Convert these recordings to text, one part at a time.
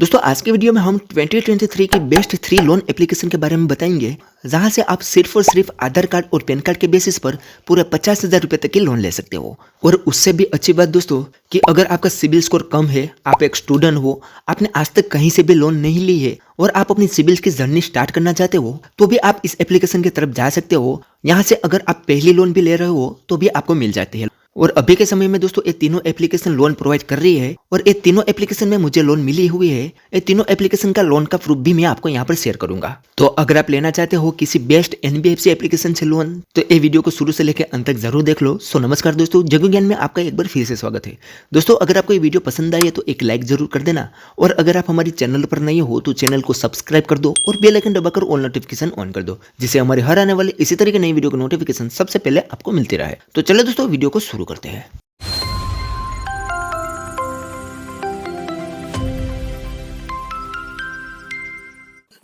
दोस्तों आज के वीडियो में हम 2023 की बेस्ट 3 लोन एप्लीकेशन के बारे में बताएंगे जहां से आप सिर्फ और सिर्फ आधार कार्ड और पैन कार्ड के बेसिस पर पूरे 50,000 रुपए तक की लोन ले सकते हो। और उससे भी अच्छी बात दोस्तों कि अगर आपका सिबिल स्कोर कम है, आप एक स्टूडेंट हो, आपने आज तक कहीं से भी लोन नहीं ली है और आप अपनी सिबिल की जर्नी स्टार्ट करना चाहते हो तो भी आप इस एप्लीकेशन की तरफ जा सकते हो। यहाँ से अगर आप पहली लोन भी ले रहे हो तो भी आपको मिल जाती है। और अभी के समय में दोस्तों ये तीनों एप्लीकेशन लोन प्रोवाइड कर रही है और ये तीनों एप्लीकेशन में मुझे लोन मिली हुई है। ये तीनों एप्लीकेशन का लोन का प्रूफ भी मैं आपको यहाँ पर शेयर करूंगा। तो अगर आप लेना चाहते हो किसी बेस्ट एनबीएफसी एप्लीकेशन से लोन तो ये वीडियो को शुरू से लेकर अंत तक जरूर देख लो। सो नमस्कार दोस्तों, जगू ज्ञान में आपका एक बार फिर से स्वागत है। दोस्तों अगर आपको ये वीडियो पसंद आई है तो एक लाइक जरूर कर देना और अगर आप हमारी चैनल पर नए हो तो चैनल को सब्सक्राइब कर दो और बेल आइकन दबाकर ऑल नोटिफिकेशन ऑन कर दो जिससे हमारे हर आने वाले इसी तरह की नई वीडियो का नोटिफिकेशन सबसे पहले आपको मिलती रहे। तो चलो दोस्तों वीडियो को शुरू करते हैं।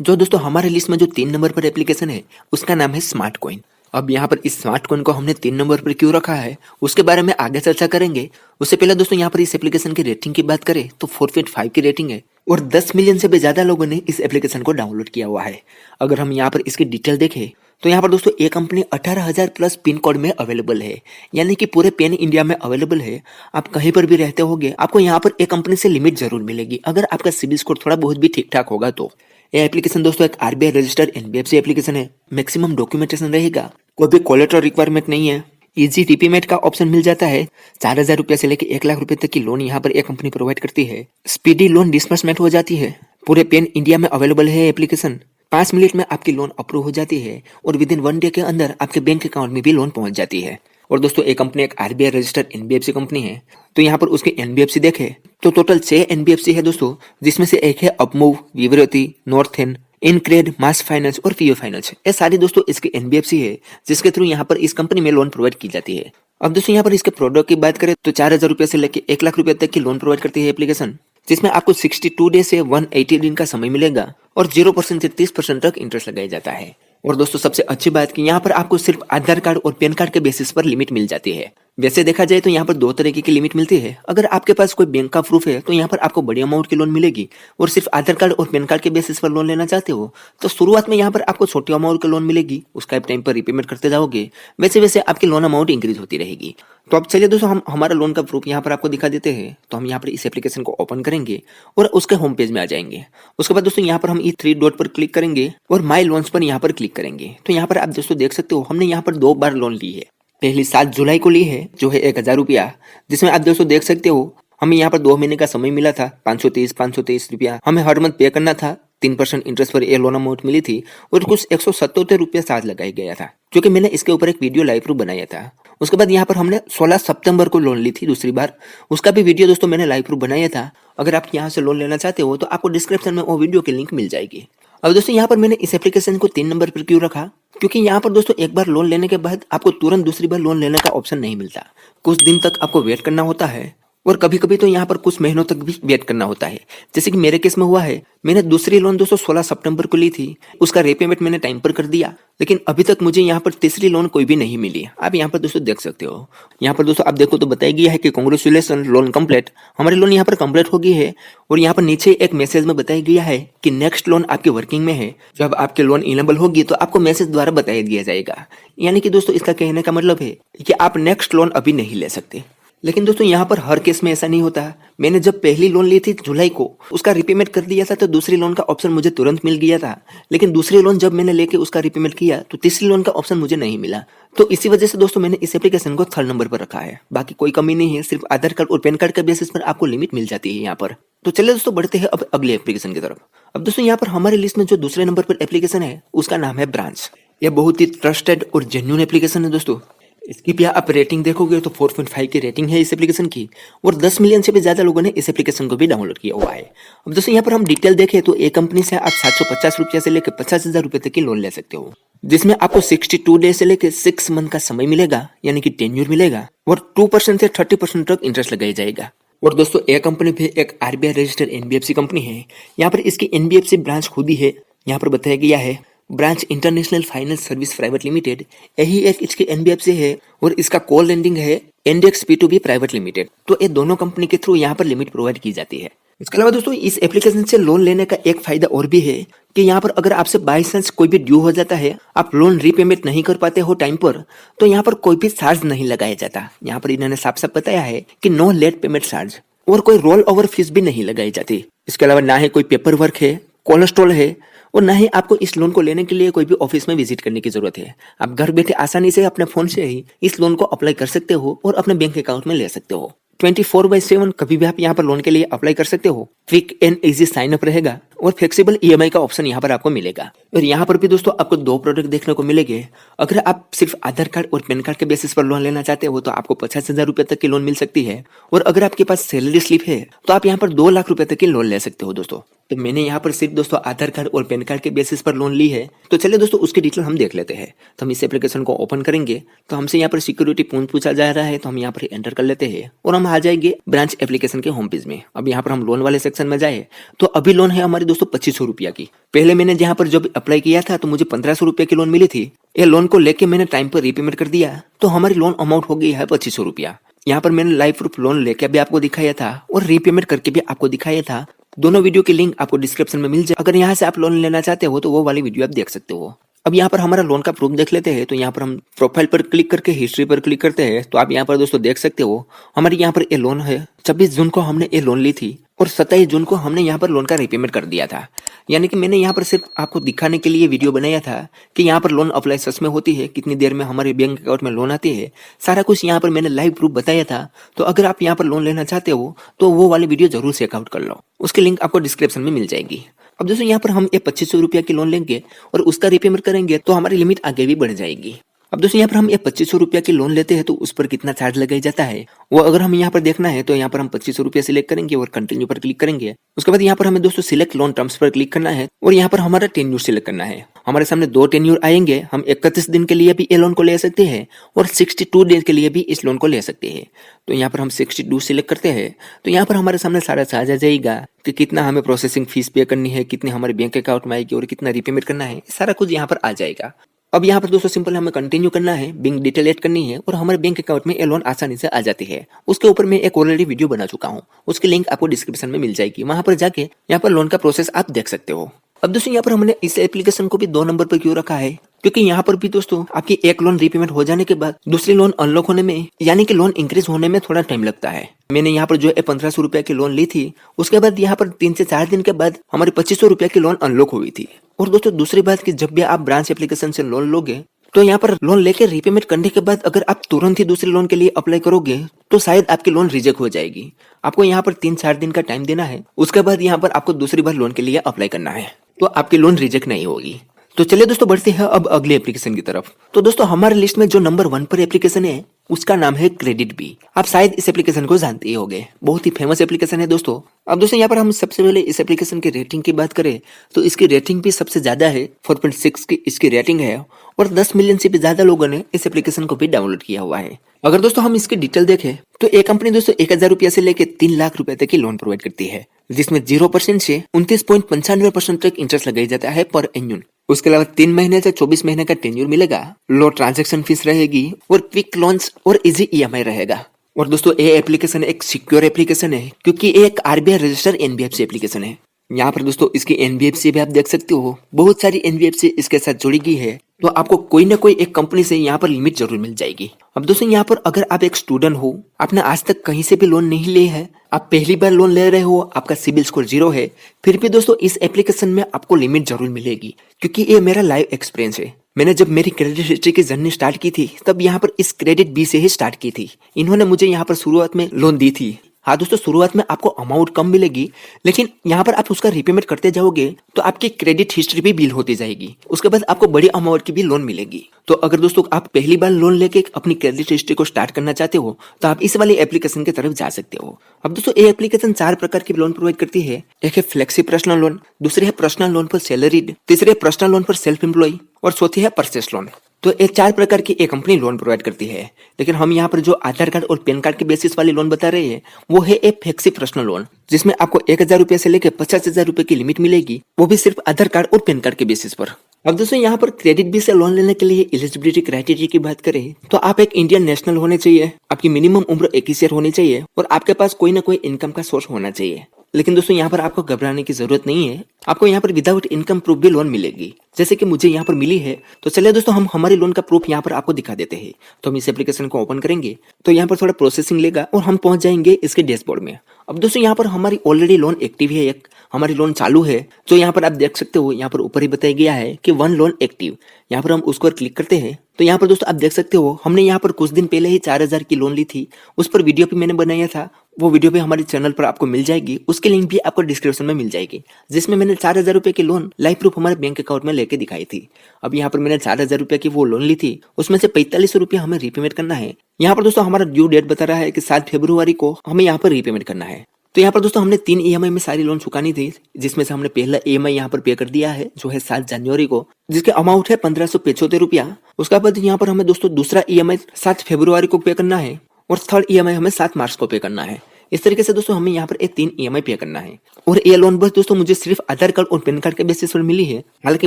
जो दोस्तों हमारे लिस्ट में जो 3 नंबर पर एप्लीकेशन है उसका नाम है स्मार्ट कॉइन। अब यहाँ पर इस स्मार्ट कॉइन को हमने 3 नंबर पर क्यों रखा है उसके बारे में आगे चर्चा करेंगे। उससे पहले दोस्तों यहाँ पर इस एप्लीकेशन की रेटिंग की बात करें तो 4.5 की रेटिंग है और 10 मिलियन से भी ज्यादा लोगों ने इस एप्लीकेशन को डाउनलोड किया हुआ है। अगर हम यहाँ पर इसकी डिटेल देखें तो यहाँ पर दोस्तों ये कंपनी 18,000 प्लस पिन कोड में अवेलेबल है, यानी कि पूरे पैन इंडिया में अवेलेबल है। आप कहीं पर भी रहते होगे आपको यहाँ पर एक कंपनी से लिमिट जरूर मिलेगी अगर आपका सिबिल स्कोर थोड़ा बहुत भी ठीक ठाक होगा तो। ये एप्लीकेशन दोस्तों एक आरबीआई रजिस्टर्ड एनबीएफसी एप्लीकेशन है। मैक्सिमम डॉक्यूमेंटेशन रहेगा, कोई भी कोलेटरल रिक्वायरमेंट नहीं है। इजी रीपेमेंट का ऑप्शन मिल जाता है। 4,000 रुपए से लेकर 1 लाख रुपए तक की लोन यहाँ पर एक कंपनी प्रोवाइड करती है। स्पीडी लोन डिस्बर्समेंट हो जाती है। पूरे पैन इंडिया में अवेलेबल है एप्लीकेशन। 5 मिनट में आपकी लोन अप्रूव हो जाती है और विद इन 1 डे के अंदर आपके बैंक अकाउंट में भी लोन पहुंच जाती है। और दोस्तों ये कंपनी एक आरबीआई रजिस्टर्ड एनबीएफसी कंपनी है। तो यहाँ पर उसके एनबीएफसी देखे तो टोटल 6 एनबीएफसी है दोस्तों, जिसमें से एक है अपमूव, विवरती, नॉर्थन, इनक्रेड, मास फाइनेंस और पीओ फाइनेंस। ये सारी दोस्तों इसके एनबीएफसी है जिसके थ्रू यहाँ पर इस कंपनी में लोन प्रोवाइड की जाती है। अब दोस्तों यहाँ पर इसके प्रोडक्ट की बात करें तो 4,000 रुपए से लेकर 1 लाख रुपए तक की लोन प्रोवाइड करती है एप्लीकेशन, जिसमें आपको 62 डे से 180 दिन का समय मिलेगा और 0% से 30% तक इंटरेस्ट लगाया जाता है। और दोस्तों सबसे अच्छी बात कि यहाँ पर आपको सिर्फ आधार कार्ड और पैन कार्ड के बेसिस पर लिमिट मिल जाती है। वैसे देखा जाए तो यहाँ पर 2 तरीके की लिमिट मिलती है। अगर आपके पास कोई बैंक का प्रूफ है तो यहाँ पर आपको बड़ी अमाउंट की लोन मिलेगी और सिर्फ आधार कार्ड और पैन कार्ड के बेसिस पर लोन लेना चाहते हो तो शुरुआत में यहाँ पर आपको छोटी अमाउंट की लोन मिलेगी। उसका टाइम पर रिपेमेंट करते जाओगे वैसे वैसे आपकी लोन अमाउंट इंक्रीज होती रहेगी। तो अब चलिए दोस्तों हम हमारा लोन का प्रूफ यहाँ पर आपको दिखा देते हैं। तो हम यहाँ पर इस एप्लीकेशन को ओपन करेंगे और उसके होम पेज में आ जाएंगे। उसके बाद दोस्तों यहाँ पर हम 3 डॉट पर क्लिक करेंगे और माई लोन्स पर यहाँ पर क्लिक करेंगे। तो यहाँ पर आप दोस्तों देख सकते हो हमने यहाँ पर 2 बार लोन ली है। पहली 7 जुलाई को ली है जो है 1,000 रुपया, जिसमें आप दोस्तों देख सकते हो हमें यहाँ पर 2 महीने का समय मिला था। 523 रुपया हमें हर मंथ पे करना था। 3% इंटरेस्ट पर ये लोन अमाउंट मिली थी और कुछ 177 रुपया चार्ज लगाया गया था, क्योंकि मैंने इसके ऊपर एक वीडियो लाइव प्रूफ बनाया था। उसके बाद यहाँ पर हमने 16 सितंबर को लोन ली थी दूसरी बार, उसका भी वीडियो दोस्तों मैंने लाइव प्रूफ बनाया था। अगर आप यहाँ से लोन लेना चाहते हो तो आपको डिस्क्रिप्शन में वो वीडियो की लिंक मिल जाएगी। अब दोस्तों यहाँ पर मैंने इस एप्लीकेशन को 3 नंबर पर क्यों रखा, क्योंकि यहाँ पर दोस्तों एक बार लोन लेने के बाद आपको तुरंत दूसरी बार लोन लेने का ऑप्शन नहीं मिलता। कुछ दिन तक आपको वेट करना होता है और कभी कभी तो यहाँ पर कुछ महीनों तक भी वेट करना होता है। जैसे कि मेरे केस में हुआ है, मैंने दूसरी लोन दोस्तों 16 सितंबर को ली थी, उसका रीपेमेंट मैंने टाइम पर कर दिया, लेकिन अभी तक मुझे यहाँ पर तीसरी लोन कोई भी नहीं मिली। आप यहाँ पर दोस्तों देख सकते हो। यहाँ पर दोस्तों आप देखो तो बताया गया है कि कांग्रेचुलेसन लोन कंप्लीट, हमारी लोन यहाँ पर कंप्लीट हो गई है। और यहाँ पर नीचे एक मैसेज में बताया गया है कि नेक्स्ट लोन आपकी वर्किंग में है, जब आपकी लोन इनेबल होगी तो आपको मैसेज द्वारा बताया दिया जाएगा। यानी कि दोस्तों इसका कहने का मतलब है कि आप नेक्स्ट लोन अभी नहीं ले सकते। लेकिन दोस्तों यहाँ पर हर केस में ऐसा नहीं होता। मैंने जब पहली लोन ली थी जुलाई को, उसका रीपेमेंट कर दिया था तो दूसरी लोन का ऑप्शन मुझे तुरंत मिल गया था, लेकिन दूसरी लोन जब मैंने लेके उसका रीपेमेंट किया तो तीसरी लोन का ऑप्शन मुझे नहीं मिला। तो इसी वजह से दोस्तों मैंने इस एप्लीकेशन को 3rd नंबर पर रखा है। बाकी कोई कमी नहीं है, सिर्फ आधार कार्ड और पैन कार्ड के बेसिस पर आपको लिमिट मिल जाती है यहाँ पर। तो चलिए दोस्तों बढ़ते हैं अब अगले एप्लीकेशन की तरफ। अब दोस्तों यहाँ पर हमारे लिस्ट में जो दूसरे नंबर पर एप्लीकेशन है उसका नाम है ब्रांच। यह बहुत ही ट्रस्टेड और जेन्युइन एप्लीकेशन है दोस्तों। इसकी भी आप रेटिंग देखोगे तो 4.5 की रेटिंग है इस एप्लीकेशन की और 10 मिलियन से भी ज्यादा लोगों ने इस एप्लीकेशन को भी डाउनलोड किया हुआ है। अब दोस्तों यहाँ पर हम डिटेल देखें तो एक कंपनी से आप 750 रुपया से लेकर 50,000 रुपए तक की लोन ले सकते हो, जिसमें आपको 62 डे से लेकर 6 मंथ का समय मिलेगा, यानी कि टेन्योर मिलेगा और 2% से 30% तक इंटरेस्ट लगाया जाएगा। और दोस्तों ये कंपनी भी एक आरबीआई रजिस्टर्ड एनबीएफसी कंपनी है। यहाँ पर इसकी एनबीएफसी ब्रांच खुद ही है। यहाँ पर बताया गया है branch international finance service private limited, यही एक इसकी एनबीएफसी है और इसका कॉल लेंडिंग है इंडेक्स P2B प्राइवेट लिमिटेड। तो ये दोनों कंपनी के थ्रू यहाँ पर लिमिट प्रोवाइड की जाती है। इसके अलावा दोस्तों इस एप्लीकेशन से लोन लेने का एक फायदा और भी है कि यहाँ पर अगर आपसे बाई चांस कोई भी ड्यू हो जाता है, आप लोन रीपेमेंट नहीं कर पाते हो टाइम पर, तो यहाँ पर कोई भी चार्ज नहीं लगाया जाता। यहाँ पर इन्होंने साफ साफ बताया है कि नो लेट पेमेंट चार्ज, और कोई रोल ओवर फीस भी नहीं लगाई जाती। इसके अलावा ना ही कोई पेपर वर्क है, कोलेस्ट्रॉल है, और ना ही आपको इस लोन को लेने के लिए कोई भी ऑफिस में विजिट करने की जरूरत है। आप घर बैठे आसानी से अपने फोन से ही इस लोन को अप्लाई कर सकते हो और अपने बैंक अकाउंट में ले सकते हो। 24/7 कभी भी आप यहाँ पर लोन के लिए अप्लाई कर सकते हो। Quick and easy sign up रहेगा और फ्लेक्सिबल ईएमआई का ऑप्शन यहाँ पर आपको मिलेगा। और यहाँ पर भी दोस्तों आपको 2 प्रोडक्ट देखने को मिलेंगे। अगर आप सिर्फ आधार कार्ड और पैन कार्ड के बेसिस पर लोन लेना चाहते हो तो आपको 50,000 रुपए तक की लोन मिल सकती है, और अगर आपके पास सैलरी स्लिप है तो आप यहाँ पर 2 लाख रुपए तक की लोन ले सकते हो दोस्तों। तो मैंने यहाँ पर सिर्फ दोस्तों आधार कार्ड और पैन कार्ड के बेसिस पर लोन ली है। तो चलिए दोस्तों उसकी डिटेल हम देख लेते हैं। तो हम इस एप्लीकेशन को ओपन करेंगे तो हमसे यहाँ पर सिक्योरिटी पूछा जा रहा है, तो हम यहाँ पर एंटर कर लेते हैं और हम आ जाएंगे ब्रांच एप्लीकेशन के होम पेज में। अब यहाँ पर हम लोन वाले सेक्शन में जाए तो अभी लोन है हमारी दोस्तों 2500 रुपया की। पहले मैंने जहाँ पर जब अप्लाई किया था तो मुझे 1500 रुपये की लोन मिली थी। ये लोन को लेके मैंने टाइम पर रीपेमेंट कर दिया तो हमारी लोन अमाउंट हो गई है 2500 रुपया। यहाँ पर मैंने लाइव प्रूफ लोन लेके भी आपको दिखाया था और रीपेमेंट करके भी आपको दिखाया था। दोनों वीडियो की लिंक आपको डिस्क्रिप्शन में मिल जाए। अगर यहाँ से आप लोन लेना चाहते हो तो वो वाली वीडियो आप देख सकते हो। अब यहाँ पर हमारा लोन का प्रूफ देख लेते हैं। तो यहाँ पर हम प्रोफाइल पर क्लिक करके हिस्ट्री पर क्लिक करते हैं तो आप यहाँ पर दोस्तों देख सकते हो हमारी यहाँ पर ये लोन है। 26 जून को हमने ये लोन ली थी और 27 जून को हमने यहाँ पर लोन का रीपेमेंट कर दिया था। यानी कि मैंने यहाँ पर सिर्फ आपको दिखाने के लिए वीडियो बनाया था कि यहाँ पर लोन अप्लाई सच में होती है, कितनी देर में हमारे बैंक अकाउंट में लोन आती है, सारा कुछ यहाँ पर मैंने लाइव प्रूफ बताया था। तो अगर आप यहाँ पर लोन लेना चाहते हो तो वो वाली वीडियो जरूर से चेकआउट कर लो, उसकी लिंक आपको डिस्क्रिप्शन में मिल जाएगी। अब दोस्तों यहाँ पर हम ये 2500 रुपया की लोन लेंगे और उसका रीपेमेंट करेंगे तो हमारी लिमिट आगे भी बढ़ जाएगी। अब दोस्तों यहाँ पर हम ये 2500 रुपया की लोन लेते हैं तो उस पर कितना चार्ज लगाया जाता है वो अगर हम यहाँ पर देखना है तो यहाँ पर हम 2500 रुपया सिलेक्ट करेंगे और कंटिन्यू पर क्लिक करेंगे। उसके बाद यहाँ पर हमें दोस्तों सिलेक्ट लोन टर्म्स पर क्लिक करना है और यहाँ पर हमारा टेन्यूर सिलेक्ट करना है। हमारे सामने 2 टेन्यूर आएंगे। हम 31 दिन के लिए भी ये लोन को ले सकते हैं और 62 डेज के लिए भी इस लोन को ले सकते हैं। तो यहाँ पर हम 62 सिलेक्ट करते हैं तो यहाँ पर हमारे सामने सारा चार्ज आ जाएगा कि कितना हमें प्रोसेसिंग फीस पे करनी है, कितनी हमारे बैंक अकाउंट में आएगी और कितना रीपेमेंट करना है, सारा कुछ यहाँ पर आ जाएगा। अब यहाँ पर दोस्तों सिंपल हमें कंटिन्यू करना है, बैंक डिटेल ऐड करनी है और हमारे बैंक अकाउंट में ये लोन आसानी से आ जाती है। उसके ऊपर मैं एक ऑलरेडी वीडियो बना चुका हूँ, उसकी लिंक आपको डिस्क्रिप्शन में मिल जाएगी। वहां पर जाके यहाँ पर लोन का प्रोसेस आप देख सकते हो। अब दोस्तों यहाँ पर हमने इस एप्लीकेशन को भी 2 नंबर पर क्यों रखा है, क्योंकि यहाँ पर भी दोस्तों आपकी एक लोन रीपेमेंट हो जाने के बाद दूसरी लोन अनलॉक होने में यानी कि लोन इंक्रीज होने में थोड़ा टाइम लगता है। मैंने यहाँ पर जो है 1500 रुपया की लोन ली थी, उसके बाद यहाँ पर 3 से 4 दिन के बाद हमारी 2500 रुपया की लोन अनलॉक हुई थी। और दोस्तों दूसरी बात कि जब भी आप ब्रांच एप्लीकेशन से लोन लोगे तो यहाँ पर लोन लेके रीपेमेंट करने के बाद अगर आप तुरंत ही दूसरी लोन के लिए अप्लाई करोगे तो शायद आपकी लोन रिजेक्ट हो जाएगी। आपको यहाँ पर 3-4 दिन का टाइम देना है, उसके बाद यहाँ पर आपको दूसरी बार लोन के लिए अप्लाई करना है तो आपकी लोन रिजेक्ट नहीं होगी। तो चलिए दोस्तों बढ़ते हैं अब अगले एप्लीकेशन की तरफ। तो दोस्तों हमारे लिस्ट में जो नंबर 1 पर एप्लीकेशन है उसका नाम है क्रेडिट बी। आप शायद इस एप्लीकेशन को जानते ही होंगे, बहुत ही फेमस एप्लीकेशन है दोस्तों। अब दोस्तों यहाँ पर हम सबसे पहले इस एप्लीकेशन की रेटिंग की बात करें तो इसकी रेटिंग भी सबसे ज्यादा है, 4.6 की इसकी रेटिंग है और 10 मिलियन से भी ज्यादा लोगों ने इस एप्लीकेशन को भी डाउनलोड किया हुआ है। अगर दोस्तों हम इसकी डिटेल देखें तो एक कंपनी दोस्तों 1000 रुपया से लेकर 3 लाख रुपए तक की लोन प्रोवाइड करती है, जिसमें 0% से 29.95% तक इंटरेस्ट लगाया जाता है पर एन्यून। उसके अलावा 3 महीने से 24 महीने का टेन्यूर मिलेगा, लो ट्रांजैक्शन फीस रहेगी और क्विक लॉन्च और इजी ईएमआई रहेगा। और दोस्तों ये एप्लीकेशन एक सिक्योर एप्लीकेशन है क्योंकि ये एक आरबीआई रजिस्टर्ड एनबीएफसी एप्लीकेशन है। यहाँ पर दोस्तों इसकी एनबीएफसी भी आप देख सकते हो, बहुत सारी एनबीएफसी इसके साथ जुड़ी गई है, तो आपको कोई ना कोई एक कंपनी से यहाँ पर लिमिट जरूर मिल जाएगी। अब दोस्तों यहाँ पर अगर आप एक स्टूडेंट हो, आपने आज तक कहीं से भी लोन नहीं लिए है, आप पहली बार लोन ले रहे हो, आपका सिबिल स्कोर 0 है, फिर भी दोस्तों इस एप्लीकेशन में आपको लिमिट जरूर मिलेगी क्योंकि ये मेरा लाइव एक्सपीरियंस है। मैंने जब मेरी क्रेडिट हिस्ट्री की जर्नी स्टार्ट की थी तब यहाँ पर इस क्रेडिट बी से ही स्टार्ट की थी। इन्होंने मुझे यहाँ पर शुरुआत में लोन दी थी। हाँ दोस्तों शुरुआत में आपको अमाउंट कम मिलेगी, लेकिन यहाँ पर आप उसका रीपेमेंट करते जाओगे तो आपकी क्रेडिट हिस्ट्री भी बिल्ड होती जाएगी, उसके बाद आपको बड़ी अमाउंट की भी लोन मिलेगी। तो अगर दोस्तों आप पहली बार लोन लेके अपनी क्रेडिट हिस्ट्री को स्टार्ट करना चाहते हो तो आप इस वाली एप्लीकेशन की तरफ जा सकते हो। अब दोस्तों ये एप्लीकेशन 4 प्रकार की लोन प्रोवाइड करती है। एक है फ्लेक्सी पर्सनल लोन, दूसरी है पर्सनल लोन फॉर सैलरीड, तीसरी है personal loan for self employ और चौथी है परचेस लोन। तो ये 4 प्रकार की एक कंपनी लोन प्रोवाइड करती है, लेकिन हम यहाँ पर जो आधार कार्ड और पैन कार्ड के बेसिस वाली लोन बता रहे हैं वो है एक फ्लेक्सी पर्सनल लोन, जिसमें आपको 1000 रुपए से लेकर 50,000 रुपए की लिमिट मिलेगी, वो भी सिर्फ आधार कार्ड और पैन कार्ड के बेसिस पर। अब दोस्तों यहाँ पर क्रेडिट बी से लोन लेने के लिए एलिजिबिलिटी क्राइटेरिया की बात करें तो आप एक इंडियन नेशनल होने चाहिए, आपकी मिनिमम उम्र 21 ईयर होनी चाहिए और आपके पास कोई ना कोई इनकम का सोर्स होना चाहिए। लेकिन दोस्तों यहाँ पर आपको घबराने की जरूरत नहीं है, आपको यहाँ पर विदाउट इनकम प्रूफ भी लोन मिलेगी, जैसे कि मुझे यहाँ पर मिली है। तो चलिए दोस्तों हम हमारे लोन का प्रूफ यहाँ पर आपको दिखा देते हैं। तो हम इस एप्लीकेशन को ओपन करेंगे तो यहाँ पर थोड़ा प्रोसेसिंग लेगा और हम पहुंच जाएंगे इसके डैशबोर्ड में। अब दोस्तों यहाँ पर हमारी ऑलरेडी लोन एक्टिव है, एक हमारी लोन चालू है। जो यहाँ पर आप देख सकते हो, यहाँ पर ऊपर ही बताया गया है कि 1 लोन एक्टिव। यहाँ पर हम उसको क्लिक करते हैं तो यहाँ पर दोस्तों आप देख सकते हो हमने यहाँ पर कुछ दिन पहले ही 4000 की लोन ली थी। उस पर वीडियो भी मैंने बनाया था, वो वीडियो भी हमारे चैनल पर आपको मिल जाएगी, उसकी लिंक भी आपको डिस्क्रिप्शन में मिल जाएगी, जिसमें मैंने 4000 रुपए की लोन लाइव प्रूफ हमारे बैंक अकाउंट में लेके दिखाई थी। अब यहाँ पर मैंने 4000 रुपए की वो लोन ली थी, उसमें से 4500 रुपया हमें रीपेमेंट करना है। यहाँ पर दोस्तों हमारा ड्यू डेट बता रहा है कि 7 फरवरी को हमें यहाँ पर रीपेमेंट करना है। तो यहाँ पर दोस्तों हमने 3 EMI में सारी लोन चुकानी थी, जिसमें से हमने पहला EMI यहाँ पर पे कर दिया है जो है 7 जनवरी को, जिसके अमाउंट है 1575 रुपया। उसके बाद यहाँ पर हमें दोस्तों दूसरा EMI 7 फरवरी को पे करना है और थर्ड EMI हमें 7 मार्च को पे करना है। इस तरीके से दोस्तों हमें यहाँ पर 3 EMI पे करना है। और ये लोन बस दोस्तों मुझे सिर्फ आधार कार्ड और पैन कार्ड के बेसिस पर मिली है। हालांकि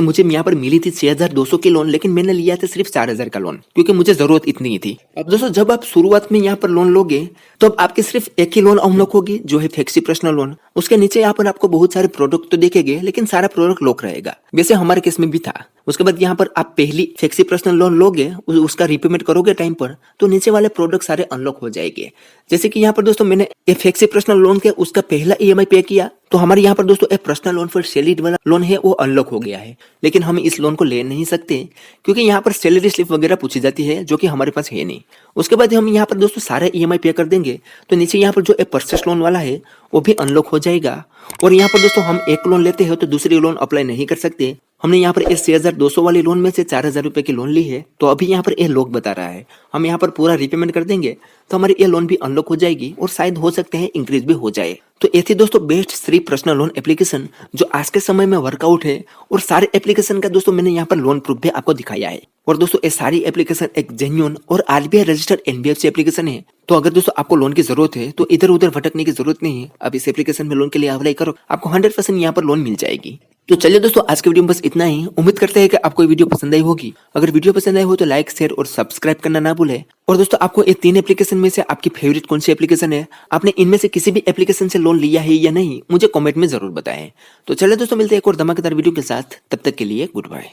मुझे यहाँ पर मिली थी 6200 की लोन, लेकिन मैंने लिया था सिर्फ 4000 का लोन, क्योंकि मुझे जरूरत इतनी ही थी। अब दोस्तों जब आप शुरुआत में यहाँ पर लोन लोगे तो अब आपके सिर्फ एक ही लोन अनलॉक होगी, जो है फ्लेक्सी पर्सनल लोन। उसके नीचे यहाँ पर आपको बहुत सारे प्रोडक्ट तो देखेंगे, लेकिन सारा प्रोडक्ट लॉक रहेगा, वैसे हमारे केस में भी था। उसके बाद यहाँ पर आप पहली फ्लेक्सी पर्सनल लोन लोगे, उसका रीपेमेंट करोगे टाइम पर, तो नीचे वाले प्रोडक्ट सारे अनलॉक हो जाएंगे। जैसे कि यहाँ पर दोस्तों मैंने फ्लेक्सी पर्सनल लोन के उसका पहला EMI पे किया, तो हमारे यहाँ पर दोस्तों एक पर्सनल लोन पर सैलरी वाला लोन है वो अनलॉक हो गया है। लेकिन हम इस लोन को ले नहीं सकते क्योंकि यहाँ पर सैलरी स्लिप वगैरह पूछी जाती है, जो कि हमारे पास है नहीं। उसके बाद हम यहाँ पर दोस्तों सारा EMI पे कर देंगे तो नीचे यहाँ पर जो एक पर्चेस लोन वाला है वो भी अनलॉक हो जाएगा। और यहाँ पर दोस्तों हम एक लोन लेते हैं तो दूसरी लोन अप्लाई नहीं कर सकते। हमने यहाँ पर इस 6200 वाली लोन में से 4000 रुपए की लोन ली है, तो अभी यहाँ पर ये लॉक बता रहा है। हम यहाँ पर पूरा रीपेमेंट कर देंगे तो हमारी ये लोन भी अनलॉक हो जाएगी और शायद हो सकते हैं इंक्रीज भी हो जाए। तो ये थी दोस्तों बेस्ट 3 पर्सनल लोन एप्लीकेशन जो आज के समय में वर्कआउट है। और सारे एप्लीकेशन का दोस्तों मैंने यहाँ पर लोन प्रूफ भी आपको दिखाया है। और दोस्तों ये सारी एप्लीकेशन एक जेन्युइन और RBI रजिस्टर्ड NBFC एप्लीकेशन है। तो अगर दोस्तों आपको लोन की जरूरत है तो इधर उधर भटकने की जरूरत नहीं है, अब इस एप्लीकेशन में लोन के लिए अप्लाई करो, आपको 100% यहाँ पर लोन मिल जाएगी। तो चलिए दोस्तों आज के वीडियो में बस इतना ही। उम्मीद करते हैं कि आपको ये वीडियो पसंद आई होगी। अगर वीडियो पसंद आई हो तो लाइक, शेयर और सब्सक्राइब करना ना भूले। और दोस्तों आपको ये 3 एप्लीकेशन में से आपकी फेवरेट कौन सी एप्लीकेशन है, आपने इनमें से किसी भी एप्लीकेशन से लोन लिया है या नहीं, मुझे कमेंट में जरूर बताएं। तो चलिए दोस्तों मिलते हैं एक और धमाकेदार वीडियो के साथ, तब तक के लिए गुड बाय।